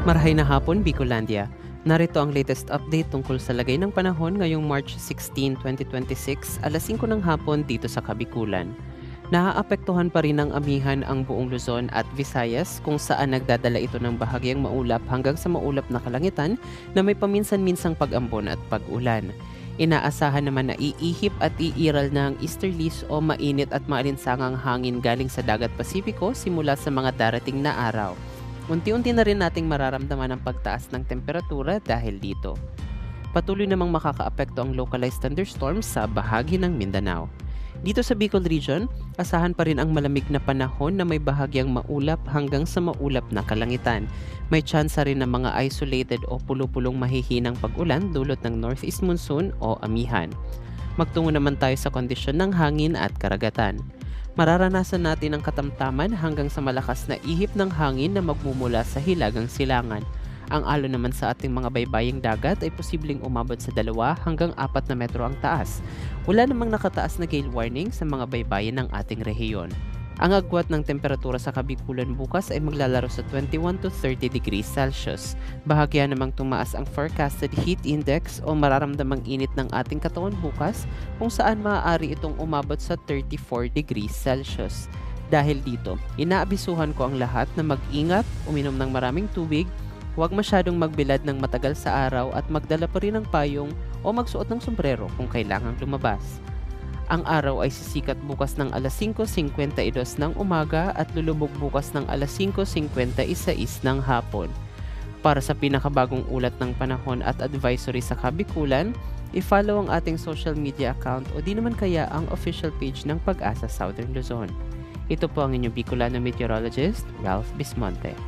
Marahay na hapon, Bicolandia. Narito ang latest update tungkol sa lagay ng panahon ngayong March 16, 2026, alas 5 ng hapon dito sa Kabikulan. Naaapektuhan pa rin ng amihan ang buong Luzon at Visayas kung saan nagdadala ito ng bahagyang maulap hanggang sa maulap na kalangitan na may paminsan-minsang pag-ambon at pag-ulan. Inaasahan naman na iihip at iiral ng easterlies o mainit at maalinsangang hangin galing sa dagat Pasipiko simula sa mga darating na araw. Unti-unti na rin nating mararamdaman ang pagtaas ng temperatura dahil dito. Patuloy namang makakaapekto ang localized thunderstorms sa bahagi ng Mindanao. Dito sa Bicol Region, asahan pa rin ang malamig na panahon na may bahagyang maulap hanggang sa maulap na kalangitan. May tsansa rin ng mga isolated o pulo-pulong mahihinang pag-ulan dulot ng northeast monsoon o amihan. Magtungo naman tayo sa kondisyon ng hangin at karagatan. Mararanasan natin ang katamtaman hanggang sa malakas na ihip ng hangin na magmumula sa hilagang silangan. Ang alon naman sa ating mga baybaying dagat ay posibleng umabot sa 2 hanggang 4 na metro ang taas. Wala namang nakataas na gale warning sa mga baybayin ng ating rehiyon. Ang agwat ng temperatura sa Kabikulan bukas ay maglalaro sa 21 to 30 degrees Celsius. Bahagya namang tumaas ang forecasted heat index o mararamdamang init ng ating katawan bukas kung saan maaari itong umabot sa 34 degrees Celsius. Dahil dito, inaabisuhan ko ang lahat na mag-ingat, uminom ng maraming tubig, huwag masyadong magbilad ng matagal sa araw at magdala pa rin ng payong o magsuot ng sombrero kung kailangang lumabas. Ang araw ay sisikat bukas ng alas 5:52 ng umaga at lulubog bukas ng alas 5:56 ng hapon. Para sa pinakabagong ulat ng panahon at advisory sa Kabikulan, i-follow ang ating social media account o di naman kaya ang official page ng Pag-asa Southern Luzon. Ito po ang inyong Bicolano meteorologist, Ralph Bismonte.